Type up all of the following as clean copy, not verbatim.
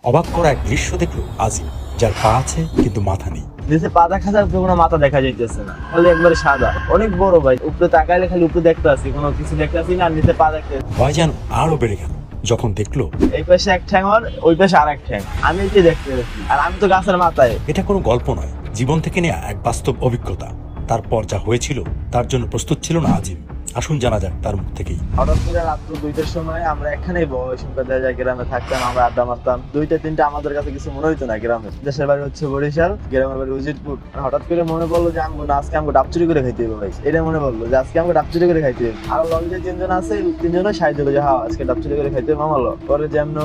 অবাক করা এক দৃশ্য দেখলো আজিম, যার পা আছে কিন্তু মাথা নেই। নিচে পা দেখা যায়, কোনো মাথা দেখা যাইতেছে না, খালি একবারে সাদা, অনেক বড় ভাই। উপরে তাকাইলে খালি উপরে দেখতে আসি, কোনো কিছু দেখতে আসি না, আর নিচে পা দেখতে। ভয় যেন আরো বেড়ে গেল যখন দেখলো এই পাশে এক ঠ্যাং আর ওই পাশে আর এক ঠ্যাং। আমি এটি দেখতে পাচ্ছি, আর আমি তো গাছের মাথায়। এটা কোনো গল্প নয়, জীবন থেকে নেওয়া এক বাস্তব অভিজ্ঞতা। তারপর যা হয়েছিল তার জন্য প্রস্তুত ছিল না আজিম। আসুন জানা যাক তার মুখ থেকেই। হঠাৎ করে রাত্র 2টার সময় আমরা এখানেই বয়সংখ্যা জায়গায় গ্রামে থাকতাম, আমরা আড্ডা মারতাম। 2টা 3টা আমাদের কাছে কিছু মনে হইতো না। গ্রামে দেশের বাড়ি হচ্ছে বরিশাল, গ্রামের বাড়ি উজিরপুর। হঠাৎ করে মনে পড়লো যে আজকে আমাকে ডাব চুরি করে খাইতে হবে ভাই। এটা মনে পড়লো যে আজকে আমাকে ডাব চুরি করে খাইতে হবে। আর লঞ্চে 3জন আছে, 3জনে সাহায্য করে যে হ্যাঁ আজকে ডাব চুরি করে খাইতে হবে মামালো। পরে যেমন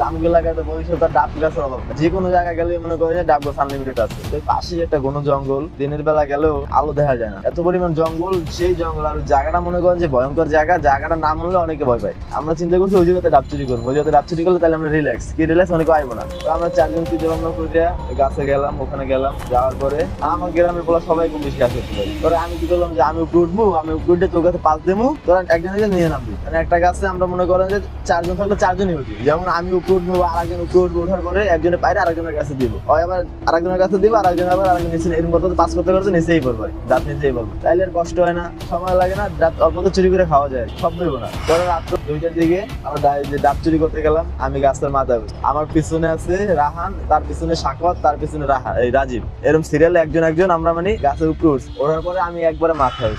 আমগুলো লাগাতে বরিশাল তার ডাব গাছের অভাব না। যে কোনো জায়গায় গেলে মনে করে যে ডাব গাছ আনলিমিটেড আছে। তো পাশে একটা ঘন জঙ্গল, দিনের বেলা গেলেও আলো দেখা যায় না, এত পরিমাণ জঙ্গল। সেই জঙ্গল আর জায়গাটা মনে করেন যে ভয়ঙ্কর জায়গাটার নাম হলে অনেকে ভয় পায়। আমরা চিন্তা করছি ওই জায়গাতে ডাব চুরি করবো, ওই জায়গাতে ডাব চুরি করলে তাহলে আমরা রিল্যাক্স অনেকে আইবো না। তো আমরা 4জন চিন্তা ভাবনা করে গাছে গেলাম, ওখানে গেলাম। যাওয়ার পরে আমার গ্রামের বলা সবাই কম বেশি গাছ করতে পারি। পরে আমি কি করলাম যে আমি উপরে উঠবো, আমি উপরে উঠে তোর কাছে পাশ দেবো, তোরা একজনকে নিয়ে নামবি। মানে একটা গাছে আমরা মনে করেন যে 4জন থাকলে 4জনই উঠি। যেমন আমি উপরে উঠবো, আরেকজন উপরে উঠবো, ওঠার পরে একজনের বাইরে আরেকজনের কাছে দিব, আবার আরেকজনের কাছে দিব, আরেকজন আবার আরেকজন নিচে। এরকম করতে পাস করতে করতে নিচেই পড়বে, দাঁত নিচেই পড়বে। তাইলে আর কষ্ট হয় না, সময় লাগে না, দাঁত অল্প তো চুরি করে খাওয়া যায়, সব দেবো না। পরে রাত্র 2টার দিকে আমরা ডাব চুরি করতে গেলাম। আমি গাছের মাথায়, আমার পিছনে আছে রাহান, তার পিছনে সাকওয়াত, তার পিছনে রাজীব। এরকম সিরিয়ালে একজন আমরা মানে গাছের উপরে উঠছি। ওঠার পরে আমি একবারে মাথায়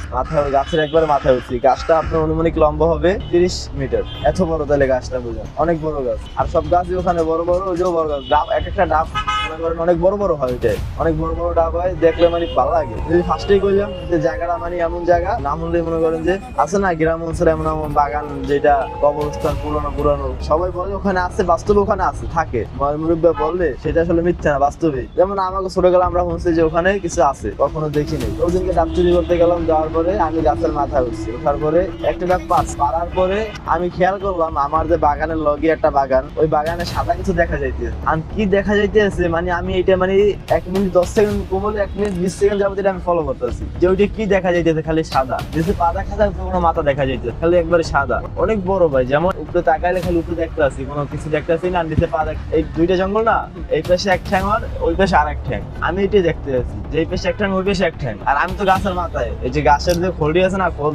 গাছের একবারে মাথায় উঠছি। গাছটা আপনার অনুমানিক লম্বা হবে 30 মিটার, এত বড়। তাহলে গাছটা বুঝেন অনেক বড় গাছ। আর সব গাছই ওখানে বড় বড়, ওই যে বড় গাছ। ডাব এক একটা ডাব মনে করেন অনেক বড় বড় হয়, ওইটাই অনেক বড় বড় ডাব হয়, দেখলে মানে ভালো লাগে। যদি ফার্স্টেই কইলাম যে জায়গাটা মানে এমন জায়গা, নাম হলে মনে করেন যে আছে না গ্রাম অঞ্চলে এমন এমন বাগান যেটা কবরস্থান পুরনো সবাই বলে ওখানে আছে, বাস্তবে ওখানে আছে, থাকে। মুরব্বী বললে সেটা আসলে মিথ্যা না, বাস্তবে। যেমন আমাকে ছোটবেলা আমরা শুনছি যে ওখানে কিছু আছে, কখনো দেখিনি। ওদিনকে ডাব চুরি করতে গেলাম, যাওয়ার পরে আমি গাছের মাথায় উঠছি। ওঠার পরে একটা ডাব পারার পরে আমি খেয়াল করলাম আমার যে বাগানের লগে একটা বাগান, ওই বাগানে সাদা কিছু দেখা যাইতেছে। আমি কি দেখা যাইতেছে মানে আমি এটা মানে 1 মিনিট 10 সেকেন্ড কমলে 1 মিনিট 20 সেকেন্ড যাবত এটা আমি ফলো করতেছি যে ওইটা কি দেখা যাইতেছে। খালি সাদা, নিচে পা দেখা যায়, কোনো মাথা দেখা যাইতেছে, খালি একবারে সাদা, অনেক বড় ভাই। যেমন উপরে তাকাইলে খালি উপরে দেখতে আসি, কোনো কিছু দেখতে আসি না, নিচে পা দেখ। এই 2টা জঙ্গল না, এই পাশে এক ঠ্যাং আর ওই পাশে আর এক ঠ্যাং। আমি এটাই দেখতে আছি যে এই পাশে এক ঠ্যাং, ওই পাশে এক ঠ্যাং। আর আমি তো গাছের মাথায়, এই যে গাছের যে খোলটি আছে না, খোল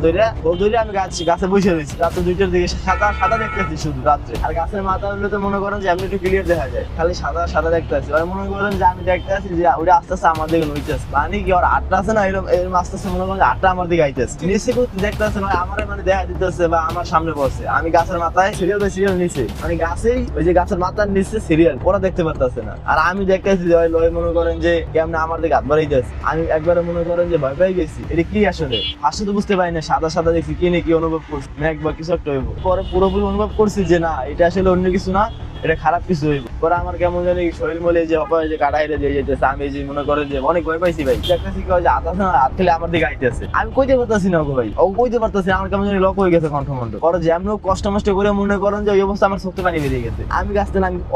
ধরে আমি গাছে বসে রয়েছি। রাত্রে 2টার দিকে সাদা দেখতে আসি শুধু রাত্রে। আর গাছের মাথা হলে তো মনে করেন যে এমনি একটু ক্লিয়ার দেখা যায়, খালি সাদা দেখতে আসি। আর মনে করেন যে আমি দেখতে আসি যে ওটা আস্তে আস্তে আমার দিকে নইতেছে, মানে কি ওর আটটা আছে না, এরকম আস্তে আস্তে মনে করেন আটটা আমার দিকে আইতেছে। নিচে দেখতে আসছে মানে আমার মানে দেখা দিতেছে বা আমার সামনে বসে। আমি গাছের মাথায় সিরিয়াল বাই সিরিয়াল নিচে, মানে গাছেই ওই যে গাছের মাথার নিচে সিরিয়াল, ওরা দেখতে পারতেছে না। আর আমি দেখতেছি লয় মনে করেন যে কেমন আমার দিকে হাত বাড়াইতেছে। আমি একবারে মনে করেন যে ভয় পেয়ে গেছি, এটা কি আসলে ফার্স্টে তো বুঝতে পারি না, সাদা দেখছি কি না কি অনুভব করছি, মেঘ বা কিছু একটা হইব। পরে পুরোপুরি অনুভব করছি যে না, এটা আসলে অন্য কিছু না, এটা খারাপ কিছু হইব। পরে আমার কেমন জানি শরীর মলে যে অপায় যে কাটা হেরে দিয়ে যেতেছে। আমি যে মনে করেন যে অনেক ভয় পাইছি ভাই। দেখতেছি কি যে আধা হাত খেলে আমার দিকে আইতেছে, আমি কইতে পারতাছি না গো ভাই, ও কইতে পারতাছি। আমার কেমন জানি লক হয়ে গেছে কণ্ঠমণ্ড। পরে যেমন কষ্ট করে মনে করেন যে ওই অবস্থা আমার চোখে পানি বেরিয়ে গেছে। আমি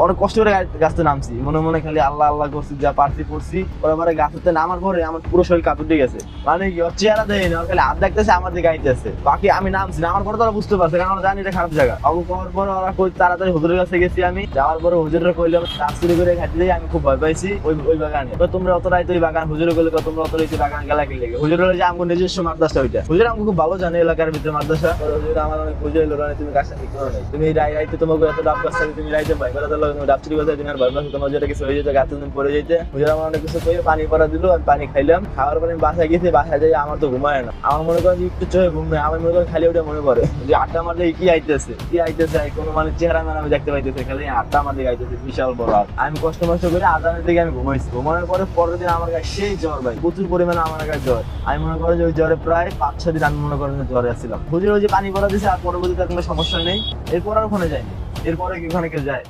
অনেক কষ্ট করে গাছতে নামছি, মনে খালি আল্লাহ করছি, যা পারছি পড়ছি। পরে গাছতে নামার পরে আমার পুরো শরীর কাঁপতে উঠে গেছে, মানে কি ওর চেহারা দেয় না, খালি হাত দেখতেছে আমার দিকে আইতেছে। বাকি আমি নামছি, আমার পরে তো ওরা বুঝতে পারছে, কারণ জানি এটা খারাপ জায়গা। অবকর পরে ওরা কই তাড়াতাড়ি হুজুরের কাছে গেছি। আমি যাওয়ার পরে হুজুরের কইলাম ডাব চুরি করে খাইতে যাই, আমি খুব ভয় পাইছি ওই বাগানে। তোমরা অত রাইতে ওই বাগান, হুজুরে কইলে তোমরা অত রাইতে বাগান গেলা কি লেগে। হুজুর হলো যে আমার নিজস্ব মাদ্রাসা, ওইটা হুজুর আমাকে খুব ভালো জানে এলাকার ভিতরে মাদ্রাসা। হুজুর আমার অনেক বুঝাইল, তুমি গাছটা ঠিক করো নাই, তুমি রাইতে তোমাকে এত ডাব গাছ থাকে, তুমি রাইতে ভয় করে দিল, তুমি ডাব চুরি করতে তুমি আর ভয় পাচ্ছ, তোমার যেটা কিছু হয়ে যেতে গাছে তুমি পড়ে যেতে। হুজুর আমার অনেক কিছু কইয়ে পানি পড়া দিল, আমি পানি খাইলাম। খাওয়ার পরে আমি বাসায় গেছি, বাসায় যাই আমার তো ঘুমায় না। আমার মনে করেন যে একটু চোখে ঘুম নেই, আমার মনে করেন খালি ওটা মনে পড়ে যে আটটা আমার দিকে কি আইতেছে কোনো মানে চেহারা মানে আমি দেখতে পাইতেছি, খালি আটটা আমার দিকে আইতেছে বিশাল বড়। আমি কষ্ট করে আদানের দিকে আমি ঘুমাইছি। ঘুমানোর পরে পরের দিন আমার গায়ে সেই জ্বর ভাই, প্রচুর পরিমাণে আমার গায়ে জ্বর। আমি মনে করি যে ওই জ্বরে প্রায় 5-6 দিন আমি মনে করেন জ্বরে আসছিলাম। হুজুর ওই যে পানি পড়া দিয়েছে, আর পরবর্তীতে কোনো সমস্যা নেই। এরপর আর ওখানে যায়নি, এরপরে কি ওখানে কেউ যায়।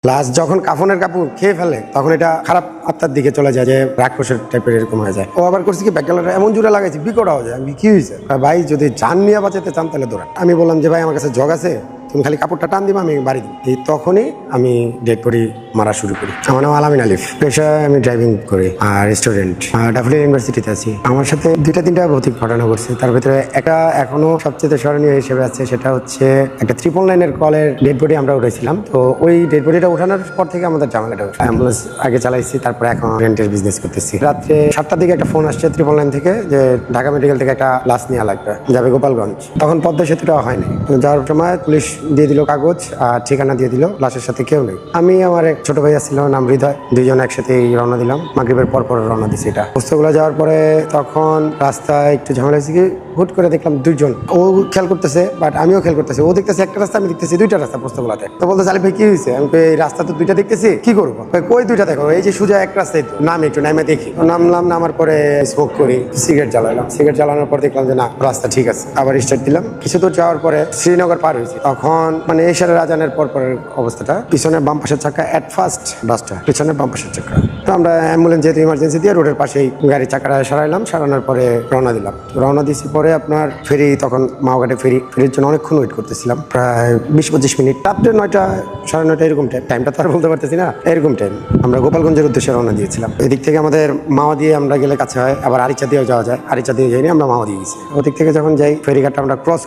প্লাস যখন কাফনের কাপড় খেয়ে ফেলে তখন এটা খারাপ আত্মার দিকে চলে যায়, যে রাক্ষসের টাইপের এরকম হয়ে যায়। ও আবার করছি কি ব্যাকগ্রাউন্ডে এমন জোরে লাগাইছি বিকট হয়ে যায়। আমি কি হয়েছে, ভাই যদি জান নিয়ে বাঁচাতে চান তাহলে দৌড়ান। আমি বললাম যে ভাই আমার কাছে জগ আছে, তুমি খালি কাপড়টা টান দিবা, আমি বাড়ি দিই। এই তখনই আমি ডেড বডি মারা শুরু করি। আমার নাম আলামিন আলিফ, পেশায় আমি ড্রাইভিং করি আর স্টুডেন্ট, ডাফলিন ইউনিভার্সিটিতে আছি। আমার সাথে দুইটা তিনটা ভৌতিক ঘটনা ঘটছে, তার ভিতরে একটা এখনো সবচেয়ে স্মরণীয় হিসেবে আছে। সেটা হচ্ছে একটা 999 কলের ডেড বডি আমরা উঠেছিলাম। তো ওই ডেড বডিটা উঠানোর পর থেকে আমাদের ঝামেলাটা হচ্ছে। অ্যাম্বুলেন্স আগে চালাইছি, তারপরে এখন রেন্টের বিজনেস করতেছি। রাত্রে 7টার দিকে একটা ফোন আসছে 999 থেকে যে ঢাকা মেডিকেল থেকে একটা লাশ নেওয়া লাগবে, যাবে গোপালগঞ্জ। তখন পদ্মা সেতুটা হয়নি, যাওয়ার সময় পুলিশ দিয়ে দিল কাগজ আর ঠিকানা দিয়ে দিল, লাশের সাথে কেউ নেই। আমি আমার এক ছোট ভাই ছিল, নাম হৃদয়, দুইজন একসাথে রওনা দিলাম। মাগরিবের পর রওনা দিছি। এটা পোস্তগুলো যাওয়ার পরে তখন রাস্তায় একটু ঝামেলা হয়েছে কি, হুট করে দেখলাম দুইজন, ও খেয়াল করতেছে বাট আমিও খেয়াল করতেছি। ও দেখতেছে একটা রাস্তা, আমি দেখতেছি দুইটা রাস্তা পোস্তগুলাতে। তো বলতে আলিফ ভাই কি হয়েছে? আমি এই রাস্তা তো দুইটা দেখতেছি, কি করবো? কই দুইটা দেখো, এই যে সোজা এক রাস্তায় তো নাম, একটু নামে দেখি। নামলাম, নামার পরে স্মোক করি, সিগারেট জ্বালালাম। সিগারেট জ্বালানোর পর দেখলাম যে না, রাস্তা ঠিক আছে। আবার স্টার্ট দিলাম। কিছু দূর যাওয়ার পরে শ্রীনগর পার হয়েছি। তখন মানে এশারের আজানের পরের অবস্থাটা, পিছনে বাম পাশের চাকা অ্যাট ফার্স্ট বাসটা, পিছনে বাম পাশের চাকা। তো আমরা অ্যাম্বুলেন্স যেহেতু ইমার্জেন্সি দিয়ে রোডের পাশেই গাড়ির চাকাটা সারাইলাম। সারানোর পরে রওনা দিলাম। রওনা দিয়েছি পরে আপনার ফেরি, তখন মাওঘাটে ফেরির জন্য অনেকক্ষণ ওয়েট করতেছিলাম, প্রায় 20-25 মিনিট। রাত্রে 9টা 9:30 এরকম টাইমটা তো আর বলতে পারতেছি না, এরকম টাইম। আমরা গোপালগঞ্জের উদ্দেশ্যে রওনা দিয়েছিলাম। এদিক থেকে আমাদের মাওয়া দিয়ে আমরা গেলে কাছে হয়, আবার আরিচা দিয়েও যাওয়া যায়। আরিচা দিয়ে যাইনি, আমরা মাওয়া দিয়ে গেছি। ওদিক থেকে যখন যাই, ফেরিঘাটটা আমরা ক্রস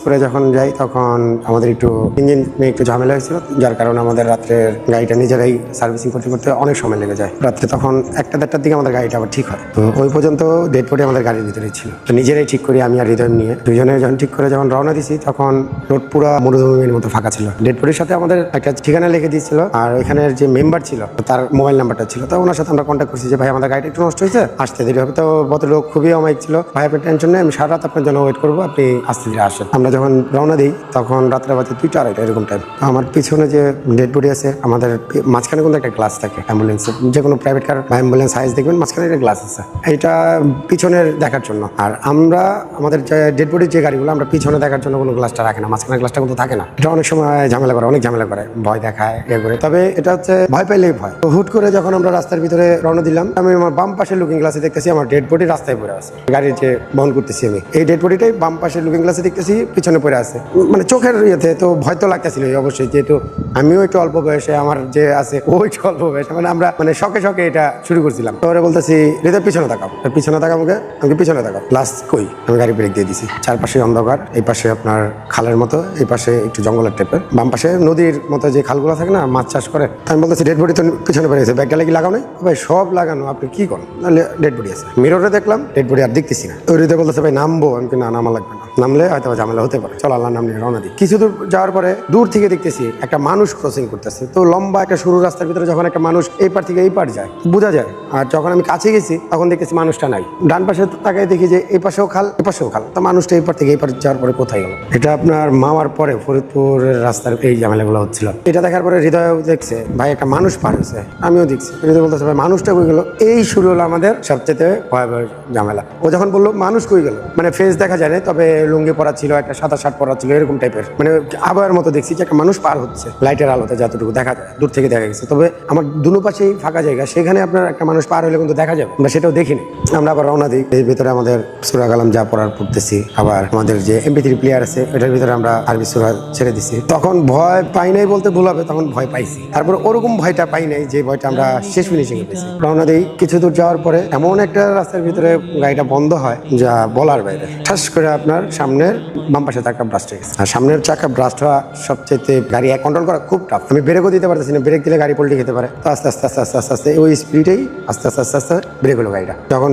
করে যখন যাই, তখন আমাদের একটু ইঞ্জিন নিয়ে একটু ঝামেলা হয়েছিল, যার কারণে আমাদের রাত্রের গাড়িটা নিজেরাই সার্ভিসিং করতে অনেক সময় লেগে যায়। রাত্রে তখন 1টা-1:30টার দিকে আমাদের গাড়িটা আবার ঠিক হয়। তো ওই পর্যন্ত ডেড বডি আমাদের গাড়ির ভিতরেই ছিল। তো নিজেরাই ঠিক করি, আমি আর হৃদয় নিয়ে দুজনে যখন ঠিক করে যখন রওনা দিছি, তখন রোড পুরো মরুভূমির মতো ফাঁকা ছিল। ডেড বডির সাথে আমাদের একটা ঠিকানা লিখে দিয়েছিল, আর ওইখানের যে মেম্বার ছিল তার মোবাইল নাম্বারটা ছিল। তো ওনার সাথে আমরা কন্ট্যাক্ট করছি যে ভাই আমাদের গাড়িটা একটু নষ্ট হয়েছে, আসতে দেরি হবে। তো ভদ্রলোক খুবই অমায়িক ছিল, ভাই আপনি টেনশন নেই, আমি সারা রাত আপনার জন্য ওয়েট করবো, আপনি আসতে ধীরে আসেন। আমরা যখন রওনা দিই তখন রাত্রে বাজে 2টা-2:30 এরকম টাইম। আমার পিছনে যে ডেড বডি আছে, আমাদের মাঝখানে কিন্তু একটা গ্লাস থাকে অ্যাম্বুলেন্সের, যে কোনো প্রাইভেট কার বা অ্যাম্বুলেন্স হাইস দেখবেন মাঝখানে একটা গ্লাস আছে, এটা পিছনের দেখার জন্য। আর আমরা আমাদের যে ডেড বডির যে গাড়িগুলো, আমরা পিছনে দেখার জন্য কোনো গ্লাসটা রাখে না, মাঝখানে গ্লাসটা কিন্তু থাকে না। এটা অনেক সময় ঝামেলা করে, অনেক ঝামেলা করে, ভয় দেখায় করে। তবে এটা হচ্ছে ভয় পাইলেই ভয়। তো হুট করে যখন আমরা রাস্তার ভিতরে রওনা দিলাম, আমি আমার বাম পাশের লুকিং গ্লাসে দেখতেছি আমার ডেড বডি রাস্তায় পড়ে আছে। গাড়ির যে বহন করতেছি আমি, এই ডেড বডিটাই বাম পাশের লুকিং গ্লাসে দেখতেছি পিছনে পড়ে আছে। মানে চোখের ইয়েতে তো ভয় তো লাগতেছিল অবশ্যই, যেহেতু আমিও একটু অল্প বয়সে, আমার যে আছে ও একটু অল্প বয়সে, মানে আমরা মানে শখে এটা শুরু করছিলাম। তারপরে বলতেছি হৃদয় পিছনে তাকাও, পিছনে তাকাও, আমাকে পিছনে তাকাও। লাস্ট কই, আমি গাড়ি ব্রেক দিয়ে দিছি। চারপাশে অন্ধকার, এই পাশে আপনার খালের মতো, এই পাশে একটু জঙ্গলের টাইপের, বাম পাশে নদীর মতো যে খালগুলো থাকে না, মাছ চাষ করে। আমি বলতেছি ডেড বডি তো পিছনে পড়ে গেছে, ব্যাগটা কি লাগাও নাই? ভাই সব লাগানো, আপনি কি করেন? তাহলে ডেড বডি আছে। মিররে দেখলাম ডেড বডি আর দেখতেছি না। ওই হৃদয় বলতেছে ভাই নামবো, আমি না নামা লাগবে না, নামলে হয়তো ঝামেলা হতে পারে, চল আল্লাহর নাম নিয়ে রওনা দিই। কিছু দূর যাওয়ার পরে দূর থেকে দেখতেছি একটা মানুষ ক্রসিং করতেছে। তো লম্বা একটা সরু রাস্তার ভিতরে যখন একটা মানুষ এই পার থেকে এই পার যায়, বোঝা যায়। আর যখন আমি কাছে গেছি তখন দেখতেছি মানুষটা নাই। ডান পাশে তাকাই দেখি যে এই পাশেও খাল, এ পাশেও খাল। তো মানুষটা এই পার থেকে এই পার যাওয়ার পরে কোথায় গেল? এটা আপনার মাওয়ার পরে ফরিদপুরের রাস্তার এই ঝামেলাগুলো হচ্ছিল। এটা দেখার পরে হৃদয় দেখছে ভাই একটা মানুষ পার হয়েছে, আমিও দেখছি। হৃদয় বলতেছে ভাই মানুষটা কই গেল? এই শুরু হলো আমাদের সবচেয়ে ভয়াবহ ঝামেলা। ও যখন বললো মানুষ কই গেল, মানে ফেস দেখা যায় না, তবে লুঙ্গি পরা ছিল, একটা সাদা শার্ট পরা ছিল, এরকম টাইপের। মানে আবার মতো দেখছি যে একটা মানুষ পার হচ্ছে লাইটের আলোতে, যতটুকু দেখা যায় দূর থেকে দেখা গেছে। তবে আমার দুনো পাশেই ফাঁকা জায়গা, সেখানে আপনার একটা মানুষ পার হলে কিন্তু দেখা যাবে, আমরা সেটাও দেখিনি। আমরা আবার রওনা দিই। এর ভিতরে আমাদের সূরা কালাম যা পড়ার পড়তেছি, আবার আমাদের যে MP3 প্লেয়ার আছে এটার ভিতরে আমরা আরবি সূরা ছেড়ে দিছি। তখন ভয় পাই নাই বলতে ভুল হবে, তখন ভয় পাইছি। তারপর ওরকম ভয়টা পাই নাই যে ভয়টা আমরা শেষ ফিনিশিং এ পেয়েছি। রওনা দিই। কিছু দূর যাওয়ার পরে এমন একটা রাস্তার ভিতরে গাড়িটা বন্ধ হয় যা বলার বাইরে। ঠাস করে আপনার সামনের বাম পাশে চাকা ব্রাস্ট হয়ে গেছে। আর সামনের চাকা ব্রাস্ট হওয়া সবচেয়ে গাড়ি কন্ট্রোল করা খুব টাফ। আমি ব্রেকও দিতে পারতেছি না, ব্রেক দিলে গাড়ি পল্টি খেতে পারে। তো আস্তে আস্তে আস্তে আস্তে আস্তে আস্তে ওই স্পিডেই আস্তে আস্তে আস্তে আস্তে ব্রেক হলো গাড়িটা। যখন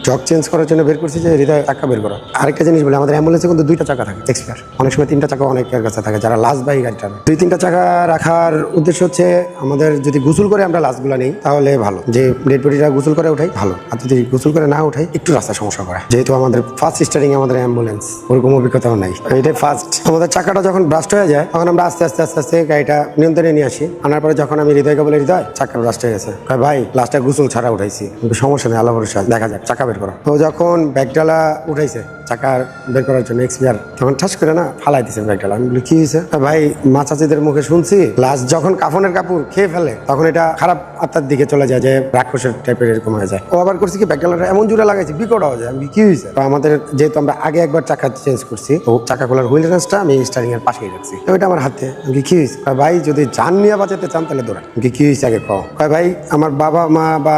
জক চেঞ্জ করার জন্য বের করছি যে হৃদয় চাকা বের করো। আরেকটা জিনিস বলে, আমাদের অ্যাম্বুলেন্সে কিন্তু 2টা চাকা থাকে এক্সপায়ার, অনেক সময় 3টা চাকা অনেকের কাছে থাকে যারা লাশ বাহী গাড়িটা। 2-3টা চাকা রাখার উদ্দেশ্য হচ্ছে আমাদের যদি গোসল করে আমরা লাশগুলো নেই তাহলে ভালো, যে ডেড বডিটা গোসল করে উঠাই ভালো। আর যদি গোসল করে না উঠাই একটু রাস্তা সমস্যা করে, যেহেতু আমাদের ফার্স্ট স্টার্টিং আমাদের অ্যাম্বুলেন্স, ওরকম অভিজ্ঞতাও নাই। এটাই ফার্স্ট। আমাদের চাকাটা যখন ব্রাস্ট হয়ে যায় তখন আমরা আস্তে আস্তে আস্তে আস্তে গাড়িটা নিয়ন্ত্রণে নিয়ে আসি। আনার পরে যখন আমি হৃদয়কে বলে হৃদয় চাকা ব্রাস্ট হয়ে গেছে, ভাই লাস্টটা গোসল ছাড়া উঠাইছি, কিন্তু সমস্যা নেই, আল্লাহ ভরসা, দেখা যাক, চাকা বের করো। তো যখন ব্যাগডালা উঠাইছে চাকা বের করার জন্য এক্সপিয়ার, তখন ঠাস করে না ফালাই দিছে ব্যাগডালা। আমি বলি কি হয়েছে? ভাই মা চাচিদের মুখে শুনছি লাস্ট যখন কাফনের কাপড় খেয়ে ফেলে তখন এটা খারাপ আত্মার দিকে চলে যায়, যে রাক্ষসের টাইপের এরকম হয়ে যায়। ও আবার করছে কি ব্যাগডালাটা এমন জোরে লাগাইছে বিকট হয়ে যায়। আমি কি হয়েছে? তো আমাদের যেহেতু আমরা আগে একবার চাকা চেঞ্জ করছি, তো চাকা খোলার হুইল রেঞ্জটা আমি স্টারিং এর পাশেই রাখছি। তো এটা আমার হাতে। আমি কি হয়েছে? ভাই যদি জান নিয়ে বাঁচাতে চান তাহলে দৌড়ান। কি হয়েছে আগে কও? ভাই আমার বাবা মা বা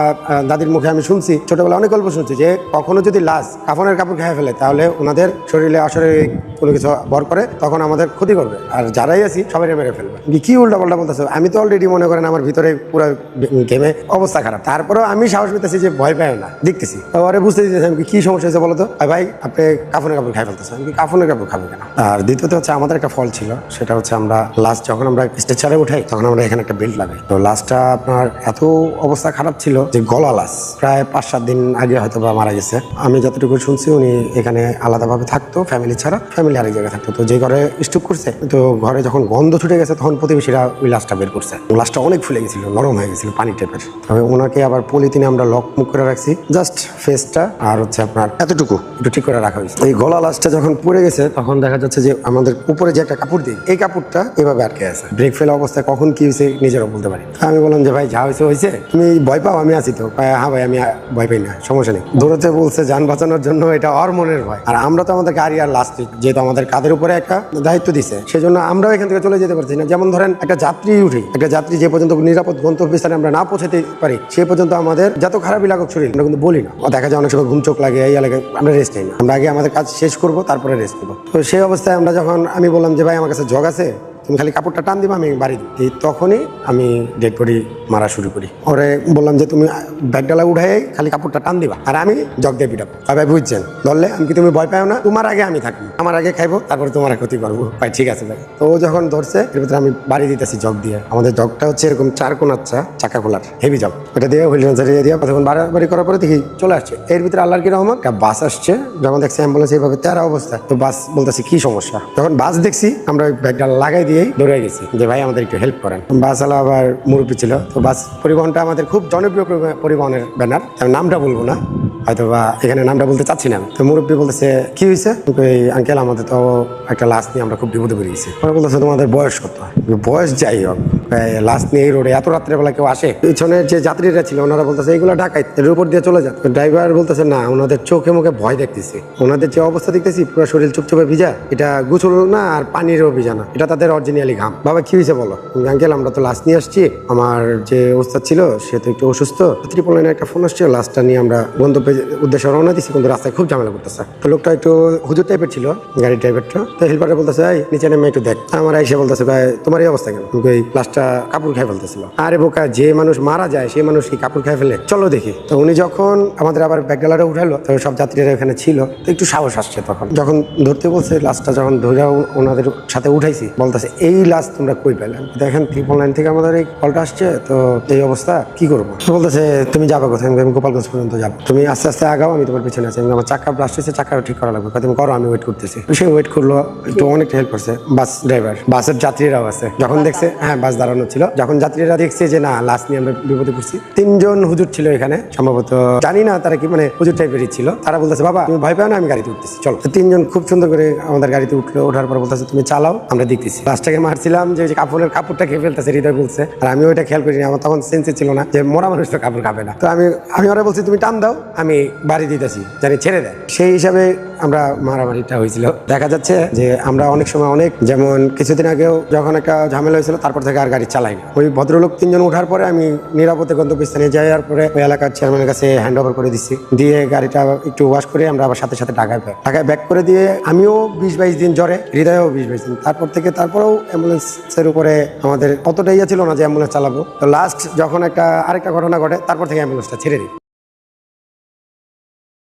দাদির মুখে আমি শুনছি, ছোটবেলা অনেক গল্প শুনছি যে কখনো যদি লাশ কাফনের কাপড় খেয়ে ফেলে তাহলে ওনাদের শরীরে আসলে কোনো কিছু ভর করে তখন আমাদের ক্ষতি করবে, আর যারাই আছি সবাই মেরে ফেলবে। কি উল্টা পাল্টা বলতেছে? আমি তো অলরেডি মনে করেন আমার ভিতরে পুরো ঘেমে অবস্থা খারাপ, তারপরেও আমি সাহস পেতেছি যে ভয় পাই না, দেখতেছি। ওরে বুঝতে দিতেছি আমি কি সমস্যা হয়েছে বলো তো। ভাই আপনি কাফনের কাপড় খাই ফেলতেছেন। আমি কাফনের কাপড় খাবো কেন? আর দ্বিতীয়ত হচ্ছে আমাদের একটা ফল ছিল, সেটা হচ্ছে আমরা লাস্ট যখন আমরা স্ট্রেচারে উঠাই তখন আমরা এখানে একটা বেল্ট লাগাই। তো লাস্টটা আপনার এত অবস্থা খারাপ ছিল যে গলা লাশ প্রায় 5-7 দিন আগে হয়তো বা মারা গেছে। আমি যতটুকু শুনছি উনি এখানে আলাদাভাবে থাকতো, ফ্যামিলি ছাড়া, ফ্যামিলি আরেক জায়গায় থাকতো। তো যে ঘরে স্ট্রোক করছে, তো ঘরে যখন গন্ধ ছুটে গেছে তখন প্রতিবেশীরা ওই লাশটা বের করছে। লাশটা অনেক ফুলে গেছিল, নরম হয়ে গেছিল, পানি টাইপের। তবে ওনাকে আবার পলিথিনে আমরা লক মুখ করে রাখছি, জাস্ট ফেসটা আর হচ্ছে আপনার এতটুকু একটু ঠিক করে রাখা হয়েছে। এই গলা লাশটা যখন পড়ে গেছে তখন দেখা যাচ্ছে যে আমাদের উপরে যে একটা কাপড় দিই, এই কাপড়টা এভাবে আটকে আছে। ব্রেক ফেলা অবস্থায় কখন কি হয়েছে নিজেরও বলতে পারি। আমি বললাম যে ভাই যা হয়েছে হয়েছে, তুমি ভয় পাও? আমি আছি তো। হ্যাঁ ভাই আমি ভয় পাই না, সমস্যা নেই। দৌড়তে বলছে যান বাঁচানোর জন্য, এটা আর মনের ভয়। আর আমরা তো আমাদের গাড়ি আর লাস্ট যেহেতু আমাদের কাঁধের উপরে একটা দায়িত্ব দিছে, সেজন্য আমরাও এখান থেকে চলে যেতে পারছি না। যেমন ধরেন একটা যাত্রী উঠি, একটা যাত্রী যে পর্যন্ত নিরাপদ গন্তব্যস্থানে আমরা না পৌঁছাতে পারি সে পর্যন্ত আমাদের যত খারাপই লাগুক শরীর আমরা কিন্তু বলি না। দেখা যায় অনেক সময় ঘুম চোখ লাগে, এই লাগে, আমরা রেস্ট নেই না। আমরা আগে আমাদের কাজ শেষ করবো তারপরে রেস্ট নেবো। তো সেই অবস্থায় আমরা যখন আমি বললাম যে ভাই আমার কাছে জগ আছে, তুমি খালি কাপড়টা টান দিবা, আমি বাড়ি দিই। এই তখনই আমি ডেড বডি মারা শুরু করি। ওরে বললাম যে তুমি ব্যাগডালা উঠাই খালি কাপড়টা টান দিবা আর আমি জগ দিয়ে পিটাবো। ভাই বুঝছেন? ধরলে আমি কি তুমি ভয় পাও না? তোমার আগে আমি থাকবো, আমার আগে খাইবো, তারপরে তোমার ক্ষতি করবো। ভাই ঠিক আছে ভাই। তো ও যখন ধরছে এর ভিতরে আমি বাড়ি দিতেছি জগ দিয়ে। আমাদের জগটা হচ্ছে এরকম 4 কোণার চাকা খোলার হেভি জগ। এটা দিয়ে হুইল রেঞ্জার দিয়ে তখন বাড়াবাড়ি করার পরে দেখি চলে আসছে। এর ভিতরে আল্লাহর কি রহমত একটা বাস আসছে। যখন দেখছি অ্যাম্বুলেন্স এইভাবে তেরা অবস্থা, তো বাস বলতেছে কি সমস্যা। যখন বাস দেখছি আমরা ওই ব্যাগটা লাগাই দিয়েই দৌড়ে গেছি যে ভাই আমাদের একটু হেল্প করেন। বাস চালা আবার মুরব্বী ছিল। তো বাস পরিবহনটা আমাদের খুব জনপ্রিয় পরিবহনের ব্যানার, আমি নামটা বলবো না, হয়তো বা এখানে নামটা বলতে চাচ্ছি না। তো মুরব্বী বলতেছে কি হয়েছে? এই আঙ্কেল আমাদের তো একটা লাশ নিয়ে আমরা খুব বিপদে পড়ে গেছি। পরে বলতেছে তোমাদের বয়স কত? বয়স যাই হোক, লাশ নিয়ে এই রোডে এত রাত্রেবেলা কেউ আসে? পিছনে যে যাত্রীরা ছিল ওনারা বলতেছে এইগুলো ডাকাইত, এর উপর দিয়ে চলে যান। ড্রাইভার বলতেছে না, ওনাদের চোখে মুখে ভয় দেখতেছি, ওনাদের যে অবস্থা দেখতেছি পুরো শরীর চুপচুপে ভিজা, এটা গোসল না আর পানিরও ভিজা না, এটা তাদের অরিজিনালি ঘাম। বাবা কি হয়েছে বলো? আঙ্কেল আমরা তো লাশ নিয়ে আসছি, আমার যে অবস্থা ছিল সে তো একটু অসুস্থ, 999 একটা ফোন আসছে, লাশটা নিয়ে আমরা গন্তব্যের উদ্দেশ্যে রওনা দিচ্ছি, কিন্তু রাস্তায় খুব ঝামেলা করতেছে। তো লোকটা একটু হুজুর টাইপের ছিল, গাড়ির ড্রাইভারটা। তো হেল্পারটা বলতেছে এই নিচে নেমে একটু দেখ। আমার এসে বলতেছে ভাই তোমার এই অবস্থা কেন? এই লাশটা কাপড় খাই ফেলতেছিল। আরে বোকা, যে মানুষ মারা যায় সেই মানুষ কি কাপড় খাই ফেলে? চলো দেখি। তো উনি যখন আমাদের আবার ব্যাগডালাটা উঠালো, তো সব যাত্রীরা এখানে ছিল, তো একটু সাহস আসছে। তখন যখন ধরতে বলছে লাশটা, যখন ধরে ওনাদের সাথে উঠাইছি, বলতেছে এই লাশ তোমরা কই পেলে? দেখেন 999 থেকে আমাদের এই কলটা আসছে, তো এই অবস্থা কি করবো? বলতেছে তুমি যাবো কোথায়? আমি গোপালগঞ্জ পর্যন্ত যাবো, তুমি আস্তে আস্তে আগাও, আমি তোমার পিছনে আছি। আমার চাকা ব্লাস্ট হয়েছে, চাকা ঠিক করা লাগবে, তুমি করো, আমি ওয়েট করতেছি। সে ওয়েট করলো, একটু অনেকটা হেল্প করছে। বাস ড্রাইভার, বাসের যাত্রীরাও আছে। যখন দেখছে হ্যাঁ বাস দাঁড়ানো ছিল, যখন যাত্রীরা দেখছে যে না লাশ নিয়ে আমরা বিপদে পড়ছি, 3 জন হুজুর ছিল এখানে, সম্ভবত জানি না তারা কি, মানে হুজুর টাইপেরই ছিল। তারা বলতেছে বাবা তুমি ভয় পাও না, আমি গাড়িতে উঠতেছি, চলো। 3 জন খুব সুন্দর করে আমাদের গাড়িতে উঠলো। ওঠার পর বলতেছে তুমি চালাও, আমরা দেখতেছি। লাশটাকে মারছিলাম যে কাপড়টা খেয়ে ফেলতেছে, হৃদয় বলছে। আর আমি ওইটা খেয়াল করিনি, আমার তখন সেন্সে ছিল না যে মরা মানুষ তো কাপড় খাবে না। তো আমি ওরা বলছি তুমি টান দাও, আমি বাড়ি দিতেছি, জানি ছেড়ে দেয়। সেই হিসাবে আমরা মারামারিটা হয়েছিল। দেখা যাচ্ছে যে আমরা অনেক সময় যেমন কিছুদিন আগেও যখন একটা ঝামেলা হয়েছিল, তারপর থেকে আর গাড়ি চালাই না। ওই ভদ্রলোক 3 জন ওঠার পরে আমি নিরাপদে গন্তব্যস্থানে যাওয়ার পরে ওই এলাকার চেয়ারম্যানের কাছে হ্যান্ড ওভার করে দিচ্ছি, দিয়ে গাড়িটা একটু ওয়াশ করে আমরা আবার সাথে সাথে ঢাকায় ব্যাক করে দিয়ে আমিও 20-22 দিন জ্বরে, হৃদয়ও 20-22 দিন। তারপরেও অ্যাম্বুলেন্সের উপরে আমাদের অতটা ইয়ে ছিল না যে অ্যাম্বুলেন্স চালাবো। তো লাস্ট যখন আরেকটা ঘটনা ঘটে, তারপর থেকে অ্যাম্বুলেন্সটা ছেড়ে দিই।